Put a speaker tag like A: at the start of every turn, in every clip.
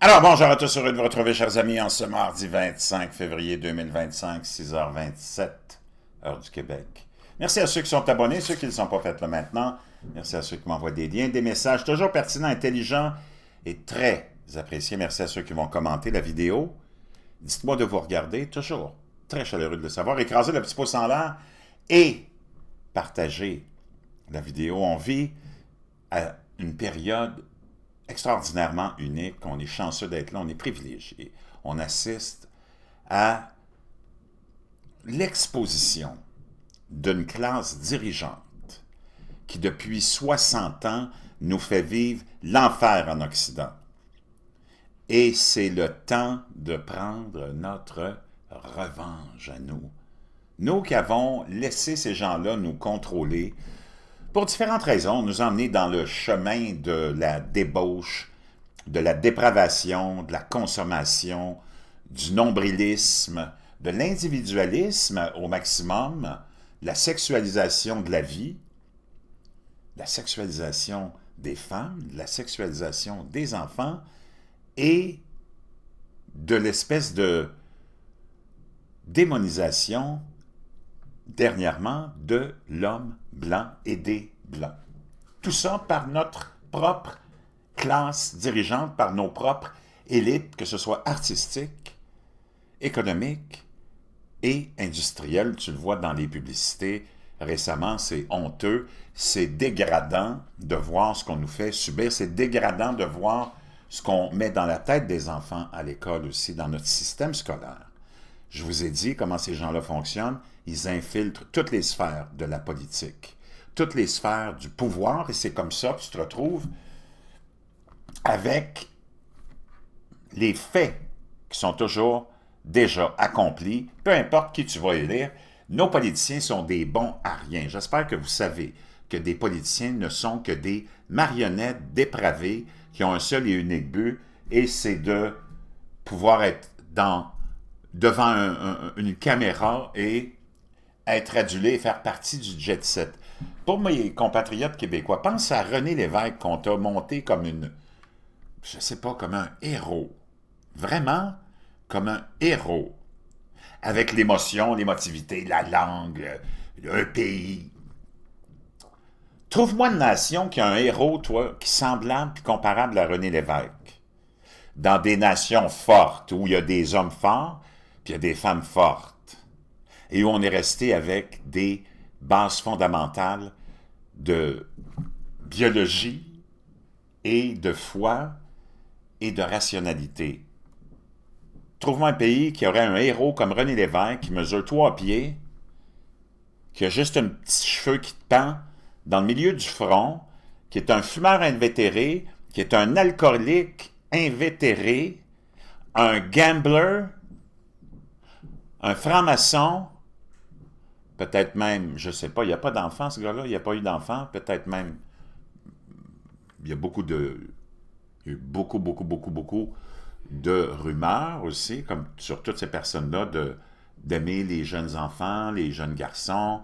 A: Alors, bonjour à tous, heureux de vous retrouver, chers amis, en ce mardi 25 février 2025, 6h27, heure du Québec. Merci à ceux qui sont abonnés, ceux qui ne le sont pas, faites-le maintenant. Merci à ceux qui m'envoient des liens, des messages toujours pertinents, intelligents et très appréciés. Merci à ceux qui vont commenter la vidéo. Dites-moi de vous regarder, toujours très chaleureux de le savoir. Écrasez le petit pouce en l'air et partagez la vidéo. On vit à une période extraordinairement unique, on est chanceux d'être là, on est privilégié. On assiste à l'exposition d'une classe dirigeante qui, depuis 60 ans, nous fait vivre l'enfer en Occident. Et c'est le temps de prendre notre revanche à nous. Nous qui avons laissé ces gens-là nous contrôler, pour différentes raisons, nous emmener dans le chemin de la débauche, de la dépravation, de la consommation, du nombrilisme, de l'individualisme au maximum, la sexualisation de la vie, la sexualisation des femmes, la sexualisation des enfants et de l'espèce de démonisation dernièrement de l'homme blanc et des blancs. Tout ça par notre propre classe dirigeante, par nos propres élites, que ce soit artistiques, économiques et industrielles. Tu le vois dans les publicités récemment, c'est honteux, c'est dégradant de voir ce qu'on nous fait subir, c'est dégradant de voir ce qu'on met dans la tête des enfants à l'école aussi, dans notre système scolaire. Je vous ai dit comment ces gens-là fonctionnent. Ils infiltrent toutes les sphères de la politique, toutes les sphères du pouvoir, et c'est comme ça que tu te retrouves avec les faits qui sont toujours déjà accomplis, peu importe qui tu vas élire. Nos politiciens sont des bons à rien. J'espère que vous savez que des politiciens ne sont que des marionnettes dépravées qui ont un seul et unique but, et c'est de pouvoir être devant une caméra et être adulé et faire partie du jet set. Pour mes compatriotes québécois, pense à René Lévesque qu'on t'a monté comme je sais pas, comme un héros. Vraiment comme un héros. Avec l'émotion, l'émotivité, la langue, un pays. Trouve-moi une nation qui a un héros, toi, qui est semblable et comparable à René Lévesque. Dans des nations fortes, où il y a des hommes forts, puis il y a des femmes fortes. Et où on est resté avec des bases fondamentales de biologie et de foi et de rationalité. Trouve-moi un pays qui aurait un héros comme René Lévesque, qui mesure 3 pieds, qui a juste un petit cheveu qui te pend dans le milieu du front, qui est un fumeur invétéré, qui est un alcoolique invétéré, un gambler, un franc-maçon, peut-être même, je ne sais pas, il n'y a pas d'enfant, ce gars-là, il n'y a pas eu d'enfant, peut-être même, il y a beaucoup de rumeurs aussi, comme sur toutes ces personnes-là, d'aimer les jeunes enfants, les jeunes garçons.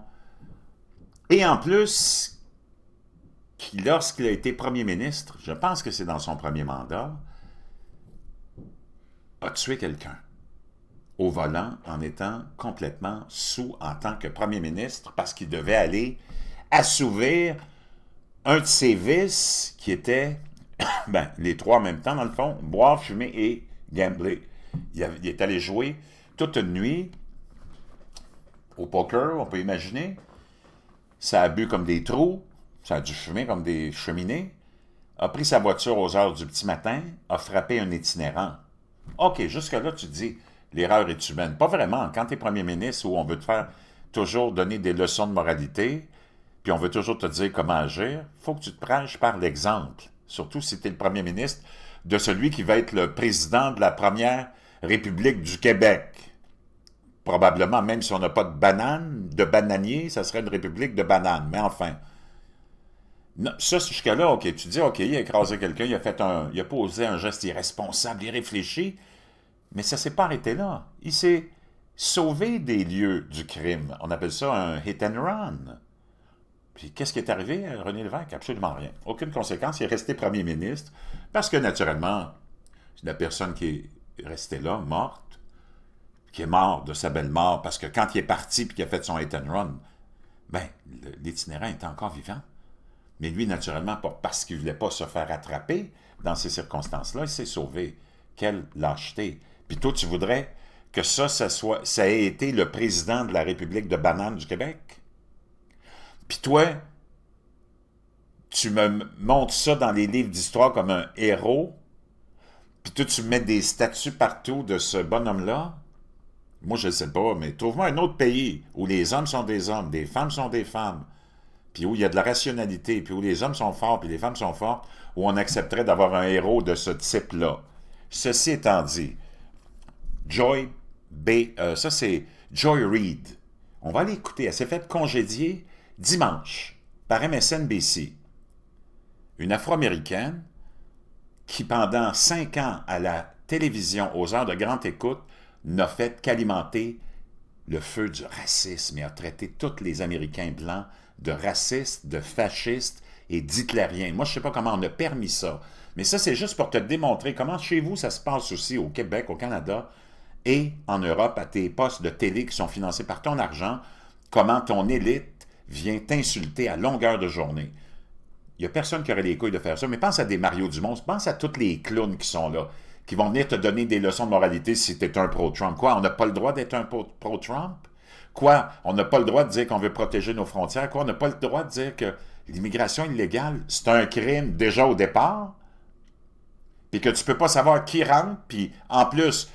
A: Et en plus, lorsqu'il a été premier ministre, je pense que c'est dans son premier mandat, a tué quelqu'un au volant en étant complètement sous en tant que premier ministre parce qu'il devait aller assouvir un de ses vices qui était, les trois en même temps dans le fond, boire, fumer et gambler. Il est allé jouer toute une nuit au poker, on peut imaginer. Ça a bu comme des trous, ça a dû fumer comme des cheminées, a pris sa voiture aux heures du petit matin, a frappé un itinérant. OK, jusque-là, tu te dis, l'erreur est humaine. Pas vraiment. Quand tu es premier ministre, où on veut te faire toujours donner des leçons de moralité, puis on veut toujours te dire comment agir, il faut que tu te prêches par l'exemple. Surtout si tu es le premier ministre de celui qui va être le président de la première République du Québec. Probablement, même si on n'a pas de banane, de bananier, ça serait une république de bananes. Mais enfin, non, ça, jusqu'à là, OK, tu dis, OK, il a écrasé quelqu'un, il a posé un geste irresponsable, irréfléchi, mais ça ne s'est pas arrêté là. Il s'est sauvé des lieux du crime. On appelle ça un hit and run. Puis qu'est-ce qui est arrivé à René Lévesque? Absolument rien. Aucune conséquence. Il est resté premier ministre parce que, naturellement, la personne qui est restée là, morte, qui est mort de sa belle mort, parce que quand il est parti puis qu'il a fait son hit and run, ben, l'itinérant est encore vivant. Mais lui, naturellement, pas parce qu'il ne voulait pas se faire attraper dans ces circonstances-là, il s'est sauvé. Quelle lâcheté. Puis toi, tu voudrais que ça ait été le président de la République de banane du Québec? Puis toi, tu me montres ça dans les livres d'histoire comme un héros, puis toi, tu mets des statues partout de ce bonhomme-là? Moi, je ne sais pas, mais trouve-moi un autre pays où les hommes sont des hommes, des femmes sont des femmes, puis où il y a de la rationalité, puis où les hommes sont forts, puis les femmes sont fortes, où on accepterait d'avoir un héros de ce type-là. Ceci étant dit, ça c'est Joy Reid. On va l'écouter. Elle s'est faite congédier dimanche par MSNBC. Une Afro-Américaine qui, pendant 5 ans à la télévision, aux heures de grande écoute, n'a fait qu'alimenter le feu du racisme et a traité tous les Américains blancs de racistes, de fascistes et d'hitlériens. Moi, je ne sais pas comment on a permis ça, mais ça, c'est juste pour te démontrer comment chez vous, ça se passe aussi au Québec, au Canada et en Europe, à tes postes de télé qui sont financés par ton argent, comment ton élite vient t'insulter à longueur de journée. Il n'y a personne qui aurait les couilles de faire ça, mais pense à des Mario Dumont, pense à tous les clowns qui sont là, qui vont venir te donner des leçons de moralité si tu es un pro-Trump. Quoi, on n'a pas le droit d'être un pro-Trump? Quoi, on n'a pas le droit de dire qu'on veut protéger nos frontières? Quoi, on n'a pas le droit de dire que l'immigration illégale, c'est un crime déjà au départ? Puis que tu ne peux pas savoir qui rentre, puis en plus,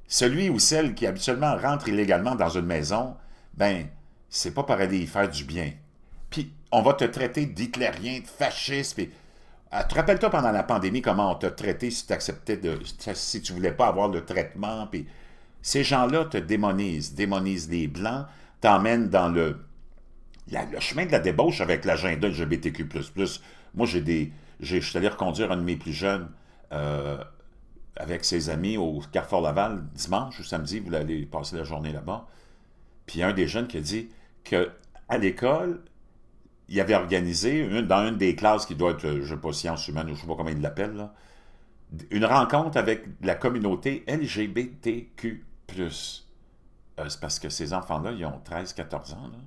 A: celui ou celle qui habituellement rentre illégalement dans une maison, ben, c'est pas pour aller y faire du bien. Puis on va te traiter d'hitlérien, de fasciste, puis te rappelle-toi pendant la pandémie comment on t'a traité si tu acceptais si tu voulais pas avoir le traitement, puis ces gens-là te démonisent les Blancs, t'emmènent dans le chemin de la débauche avec l'agenda LGBTQ+. Moi, je suis allé reconduire un de mes plus jeunes avec ses amis au Carrefour Laval dimanche ou samedi, vous allez passer la journée là-bas. Puis il y a un des jeunes qui a dit qu'à l'école, il avait organisé, dans une des classes qui doit être, je ne sais pas, sciences humaines, ou je ne sais pas comment il l'appelle, là, une rencontre avec la communauté LGBTQ+. C'est parce que ces enfants-là, ils ont 13-14 ans. Là.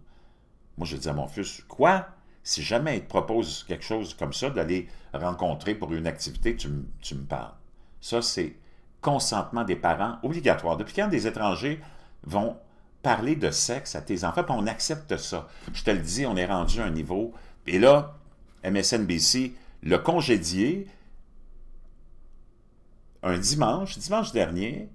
A: Moi, je dis à mon fils, quoi? Si jamais il te propose quelque chose comme ça, d'aller rencontrer pour une activité, tu me parles. Ça, c'est consentement des parents obligatoire. Depuis quand des étrangers vont parler de sexe à tes enfants, puis on accepte ça. Je te le dis, on est rendu à un niveau. Et là, MSNBC l'a congédié un dimanche dernier,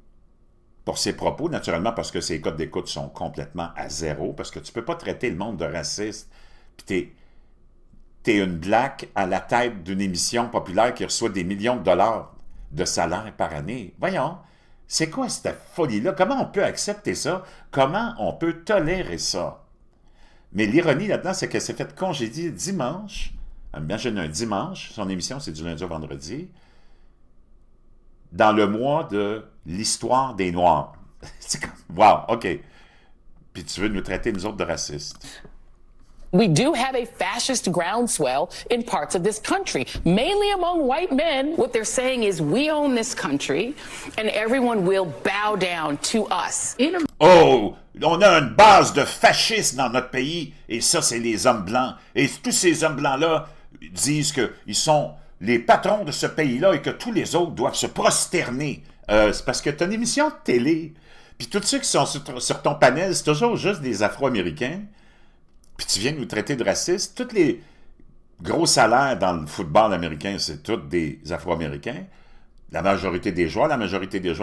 A: pour ses propos, naturellement, parce que ses codes d'écoute sont complètement à zéro, parce que tu ne peux pas traiter le monde de raciste, puis t'es une black à la tête d'une émission populaire qui reçoit des millions de dollars de salaire par année. Voyons, c'est quoi cette folie-là? Comment on peut accepter ça? Comment on peut tolérer ça? Mais l'ironie là-dedans, c'est qu'elle s'est faite congédier dimanche. Imagine un dimanche, son émission, c'est du lundi au vendredi, dans le mois de l'histoire des Noirs. C'est comme, wow, OK. Puis tu veux nous traiter, nous autres, de racistes.
B: We do have a fascist groundswell in parts of this country, mainly among white men. What they're saying is we own this country and everyone will bow down to us.
A: Oh, on a une base de fascistes dans notre pays et ça, c'est les hommes blancs. Et tous ces hommes blancs-là disent qu'ils sont les patrons de ce pays-là et que tous les autres doivent se prosterner. C'est parce que tu as une émission de télé. Puis tous ceux qui sont sur ton panel, c'est toujours juste des Afro-Américains. Puis tu viens de nous traiter de racistes. Tous les gros salaires dans le football américain, c'est tous des Afro-Américains. La majorité des joueurs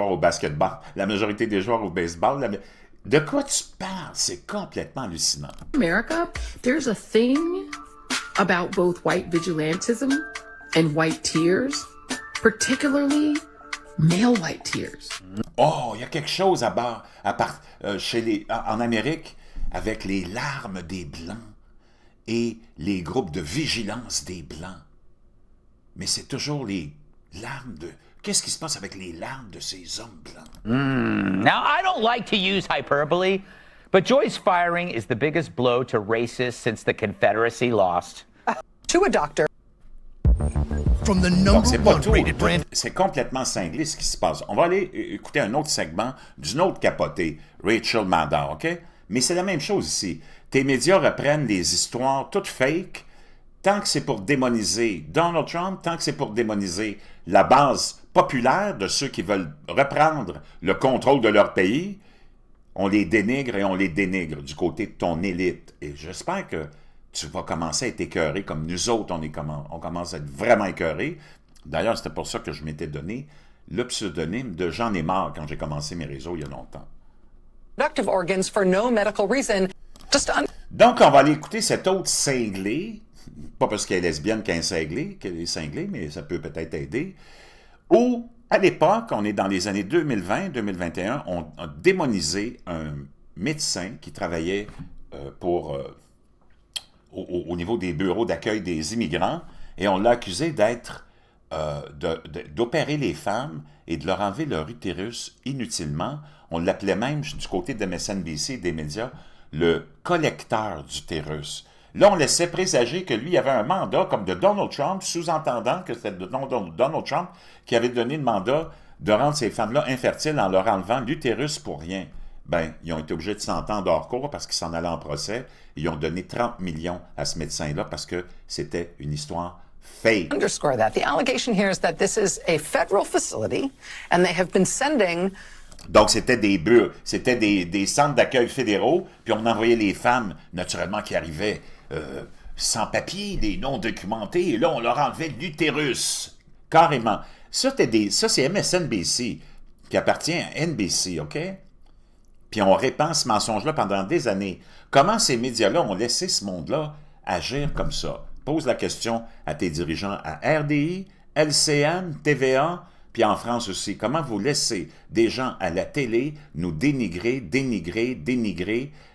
A: au basketball, la majorité des joueurs au baseball. De quoi tu parles? C'est complètement hallucinant.
C: America, there's a thing about both white vigilantism and white tears, particularly male white tears.
A: Oh, il y a quelque chose en Amérique avec les larmes des Blancs et les groupes de vigilance des Blancs. Mais c'est toujours les larmes de... Qu'est-ce qui se passe avec les larmes de ces hommes blancs?
D: Now, I don't like to use hyperbole, but Joy's firing is the biggest blow to racists since the Confederacy lost.
E: To a doctor. from the
A: Donc,
E: number
A: c'est pas
E: one
A: tout.
E: rated brand.
A: C'est complètement cinglé ce qui se passe. On va aller écouter un autre segment d'une autre capotée, Rachel Maddow, OK? Mais c'est la même chose ici. Tes médias reprennent des histoires toutes fake, tant que c'est pour démoniser Donald Trump, tant que c'est pour démoniser la base populaire de ceux qui veulent reprendre le contrôle de leur pays, on les dénigre et on les dénigre du côté de ton élite. Et j'espère que tu vas commencer à être écœuré comme nous autres, on commence à être vraiment écœuré. D'ailleurs, c'était pour ça que je m'étais donné le pseudonyme de J'en ai marre quand j'ai commencé mes réseaux il y a longtemps.
F: Productive organs for no medical reason.
A: Donc, on va aller écouter cette autre cinglée, pas parce qu'elle est lesbienne qu'elle est cinglée, mais ça peut peut-être aider, où, à l'époque, on est dans les années 2020-2021, on a démonisé un médecin qui travaillait au niveau des bureaux d'accueil des immigrants, et on l'a accusé d'opérer les femmes et de leur enlever leur utérus inutilement. On l'appelait même, du côté de MSNBC et des médias, le collecteur d'utérus. Là, on laissait présager que lui avait un mandat comme de Donald Trump, sous-entendant que c'était Donald Trump qui avait donné le mandat de rendre ces femmes-là infertiles en leur enlevant l'utérus pour rien. Ben, ils ont été obligés de s'entendre hors cours parce qu'ils s'en allaient en procès. Ils ont donné 30 millions à ce médecin-là parce que c'était une histoire fake.
F: Underscore that. The allegation here is that this is a federal facility and they have been sending.
A: Donc, c'était des centres d'accueil fédéraux, puis on envoyait les femmes, naturellement, qui arrivaient sans papier, des non documentés, et là, on leur enlevait l'utérus, carrément. Ça, c'est MSNBC, qui appartient à NBC, OK? Puis on répand ce mensonge-là pendant des années. Comment ces médias-là ont laissé ce monde-là agir comme ça? Pose la question à tes dirigeants à RDI, LCN, TVA, puis en France aussi. Comment vous laissez des gens à la télé nous dénigrer,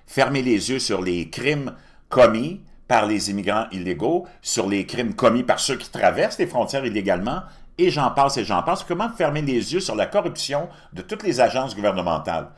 A: fermer les yeux sur les crimes commis par les immigrants illégaux, sur les crimes commis par ceux qui traversent les frontières illégalement, et j'en passe. Comment fermer les yeux sur la corruption de toutes les agences gouvernementales?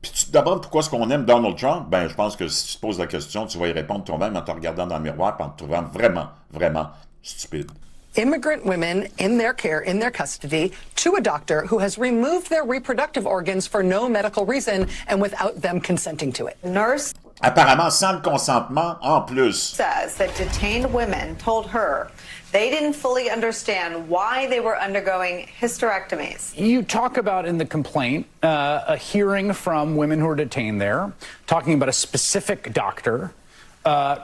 A: Puis tu te demandes pourquoi est-ce qu'on aime Donald Trump? Ben, je pense que si tu te poses la question, tu vas y répondre toi-même en te regardant dans le miroir et en te trouvant vraiment, vraiment stupide.
F: Immigrant women in their care, in their custody, to a doctor who has removed their reproductive organs for no medical reason and without them consenting to it.
G: Nurse
A: Apparemment, sans le consentement, en plus.
G: says that detained women told her they didn't fully understand why they were undergoing hysterectomies.
H: You talk about in the complaint a hearing from women who are detained there, talking about a specific doctor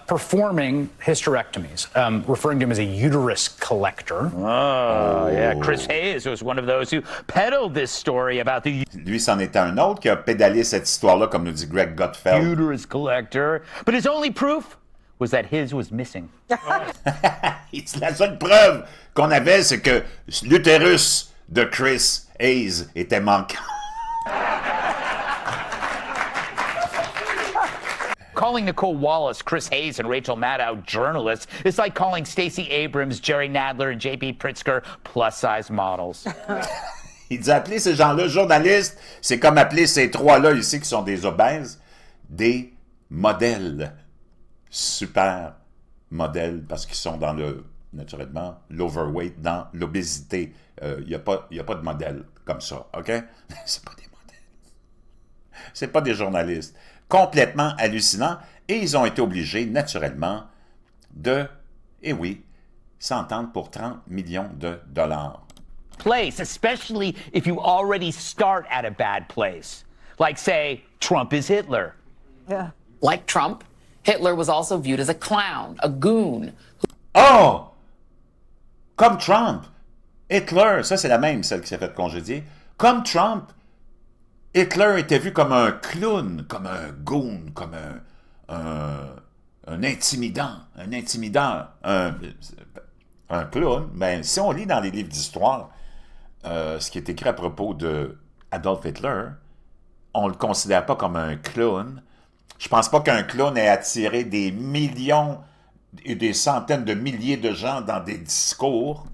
H: performing hysterectomies, referring to him as a uterus collector.
D: Oh, yeah. Chris Hayes was one of those who peddled this story about the
A: Lui, c'en était un autre qui a pédalé cette histoire-là, comme nous dit Greg Gutfeld.
D: uterus collector. But his only proof was that his was missing.
A: La seule preuve qu'on avait, c'est que l'utérus de Chris Hayes était manquant.
D: Calling Nicole Wallace, Chris Hayes, and Rachel Maddow journalists is like calling Stacey Abrams, Jerry Nadler, and J.B. Pritzker plus-size models.
A: Il dit appeler ces gens-là journalistes, c'est comme appeler ces trois-là ici qui sont des obèses, des modèles. Super modèles, parce qu'ils sont dans naturellement, l'overweight, dans l'obésité. Il n'y a pas de modèle comme ça, OK? C'est pas des modèles. C'est pas des journalistes. Complètement hallucinant, et ils ont été obligés, naturellement, s'entendre pour 30 millions de dollars.
D: Place, especially if you already start at a bad place. Like, say, Trump is Hitler.
F: Yeah.
B: Like Trump, Hitler was also viewed as a clown, a goon.
A: Oh! Comme Trump. Hitler, ça c'est la même, celle qui s'est fait congédier. Comme Trump, Hitler était vu comme un clown, comme un goon, comme un intimidant, un intimidateur, un clown. Ben, si on lit dans les livres d'histoire ce qui est écrit à propos de Adolf Hitler, on ne le considère pas comme un clown. Je pense pas qu'un clown ait attiré des millions et des centaines de milliers de gens dans des discours.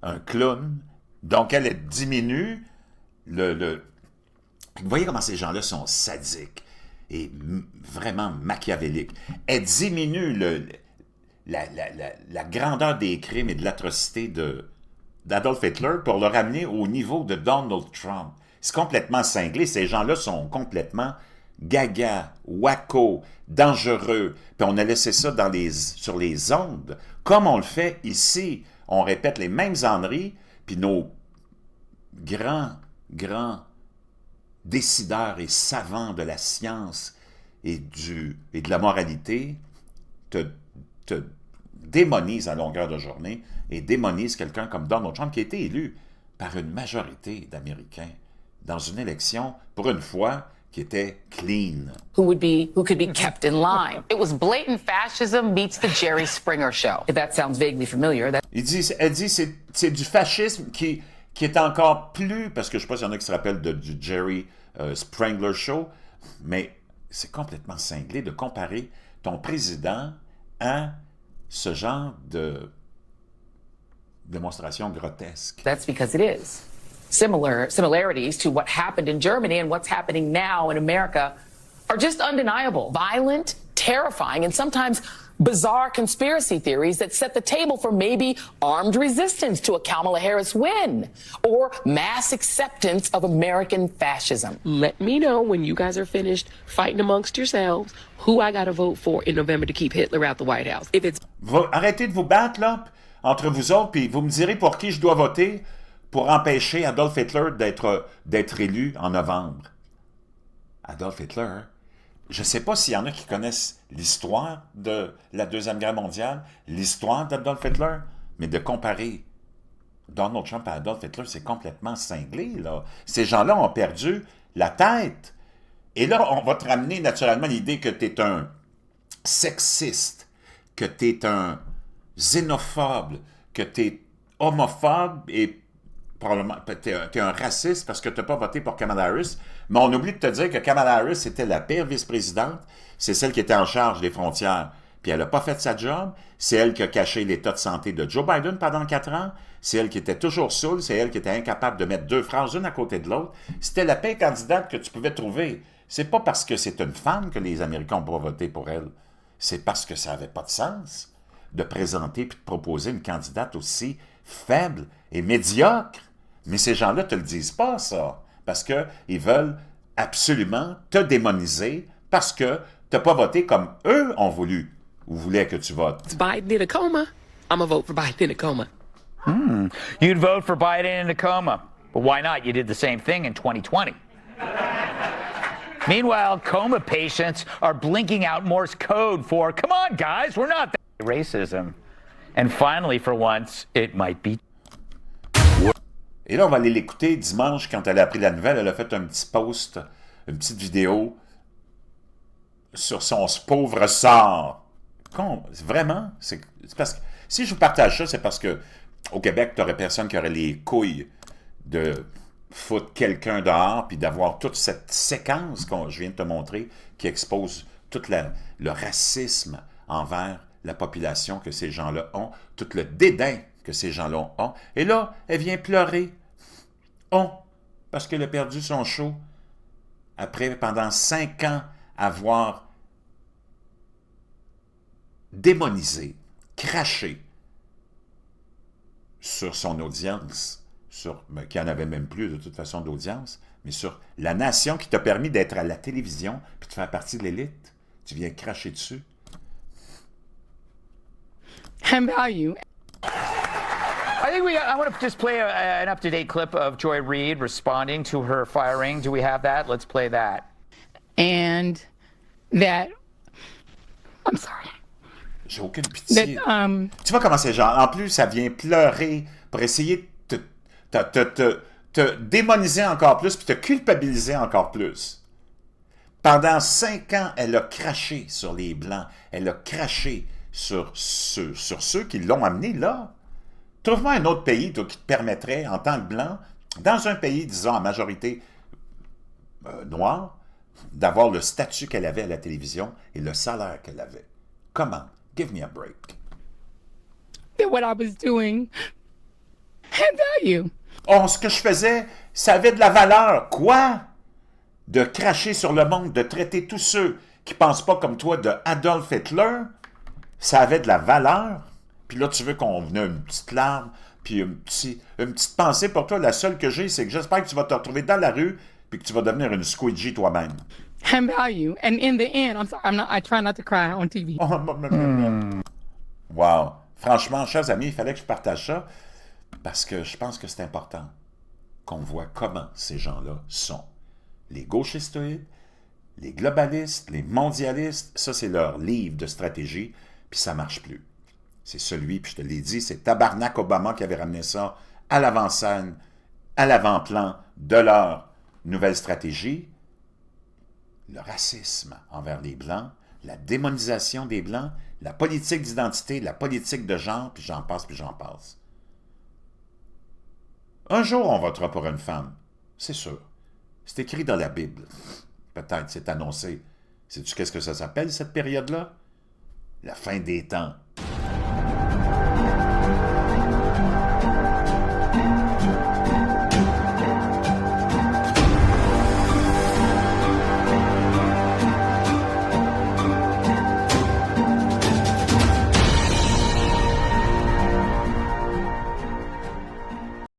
A: Un clown. Donc, elle diminue Vous voyez comment ces gens-là sont sadiques et vraiment machiavéliques. Elle diminue la grandeur des crimes et de l'atrocité d'Adolf Hitler pour le ramener au niveau de Donald Trump. C'est complètement cinglé. Ces gens-là sont complètement gaga, wacko, dangereux. Puis on a laissé ça sur les ondes, comme on le fait ici. On répète les mêmes âneries, puis nos grands décideurs et savants de la science et de la moralité te démonisent à longueur de journée et démonisent quelqu'un comme Donald Trump qui a été élu par une majorité d'Américains dans une élection, pour une fois, qui était clean.
B: who could be kept in line. It was blatant fascism meets the Jerry Springer show. If that sounds vaguely familiar,
A: Elle dit c'est du fascisme qui est encore plus, parce que je ne sais pas s'il y en a qui se rappellent du Jerry Springer show, mais c'est complètement cinglé de comparer ton président à ce genre de démonstration grotesque.
B: that's because it is. Similarities to what happened in Germany and what's happening now in America are just undeniable. Violent, terrifying, and sometimes bizarre conspiracy theories that set the table for maybe armed resistance to a Kamala Harris win or mass acceptance of American fascism.
C: Let me know when you guys are finished fighting amongst yourselves who I got to vote for in November to keep Hitler out the White House. If it's
A: Arrêtez de vous battre, là, entre vous autres, puis vous me direz pour qui je dois voter pour empêcher Adolf Hitler d'être élu en novembre. Adolf Hitler, je ne sais pas s'il y en a qui connaissent l'histoire de la Deuxième Guerre mondiale, l'histoire d'Adolf Hitler, mais de comparer Donald Trump à Adolf Hitler, c'est complètement cinglé, là. Ces gens-là ont perdu la tête. Et là, on va te ramener naturellement l'idée que tu es un sexiste, que tu es un xénophobe, que tu es homophobe et probablement tu es un raciste parce que tu n'as pas voté pour Kamala Harris. Mais on oublie de te dire que Kamala Harris était la pire vice-présidente. C'est celle qui était en charge des frontières. Puis elle n'a pas fait sa job. C'est elle qui a caché l'état de santé de Joe Biden pendant 4 ans. C'est elle qui était toujours saoule. C'est elle qui était incapable de mettre 2 phrases une à côté de l'autre. C'était la pire candidate que tu pouvais trouver. C'est pas parce que c'est une femme que les Américains n'ont pas voté pour elle. C'est parce que ça n'avait pas de sens de présenter puis de proposer une candidate aussi faible et médiocre. Mais ces gens-là ne te le disent pas, ça. Parce qu'ils veulent absolument te démoniser parce que tu n'as pas voté comme eux ont voulu ou voulaient que tu votes.
C: Biden in a coma, I'm going to vote for Biden in a coma.
D: You'd vote for Biden in a coma. But why not? You did the same thing in 2020. Meanwhile, coma patients are blinking out Morse code for, come on, guys, we're not that racism. And finally, for once, it might be.
A: Et là, on va aller l'écouter dimanche quand elle a appris la nouvelle. Elle a fait un petit post, une petite vidéo sur son pauvre sort. Vraiment? C'est parce que si je vous partage ça, c'est parce que au Québec, tu n'aurais personne qui aurait les couilles de foutre quelqu'un dehors puis d'avoir toute cette séquence que je viens de te montrer qui expose tout le racisme envers la population que ces gens-là ont, tout le dédain que ces gens-là ont. Et là, elle vient pleurer. Parce qu'elle a perdu son show après, pendant 5 ans, avoir démonisé, craché sur son audience, qui n'en avait même plus de toute façon d'audience, mais sur la nation qui t'a permis d'être à la télévision puis de faire partie de l'élite. Tu viens cracher dessus.
B: And value.
D: I think I want to just play an up-to-date clip of Joy Reid responding to her firing. Do we have that? Let's play that.
E: And that, I'm sorry.
A: J'ai aucune pitié.
E: That,
A: tu vois comment c'est genre. En plus, ça vient pleurer pour essayer de te démoniser encore plus puis te culpabiliser encore plus. Pendant 5 ans, elle a craché sur les Blancs. Elle a craché sur ceux qui l'ont amené là. Trouve-moi un autre pays, toi, qui te permettrait, en tant que Blanc, dans un pays, disons, en majorité noire, d'avoir le statut qu'elle avait à la télévision et le salaire qu'elle avait. Comment? Give me a break.
E: that what I was doing had value.
A: Ce que je faisais, ça avait de la valeur. Quoi? De cracher sur le monde, de traiter tous ceux qui ne pensent pas comme toi de Adolf Hitler? ça avait de la valeur, puis là, tu veux qu'on venait une petite larme, puis une petite pensée pour toi. La seule que j'ai, c'est que j'espère que tu vas te retrouver dans la rue, puis que tu vas devenir une squeegee toi-même.
E: And value. And in the end, I'm sorry, I try not to cry on TV.
A: Wow. Franchement, chers amis, il fallait que je partage ça, parce que je pense que c'est important qu'on voit comment ces gens-là sont. Les gauchistoïdes, les globalistes, les mondialistes, ça c'est leur livre de stratégie, puis ça marche plus. C'est celui, puis je te l'ai dit, c'est Tabarnak Obama qui avait ramené ça à l'avant-scène, à l'avant-plan de leur nouvelle stratégie. Le racisme envers les Blancs, la démonisation des Blancs, la politique d'identité, la politique de genre, puis j'en passe, puis j'en passe. Un jour, on votera pour une femme, c'est sûr. C'est écrit dans la Bible. Peut-être, c'est annoncé. Sais-tu qu'est-ce que ça s'appelle, cette période-là? La fin des temps.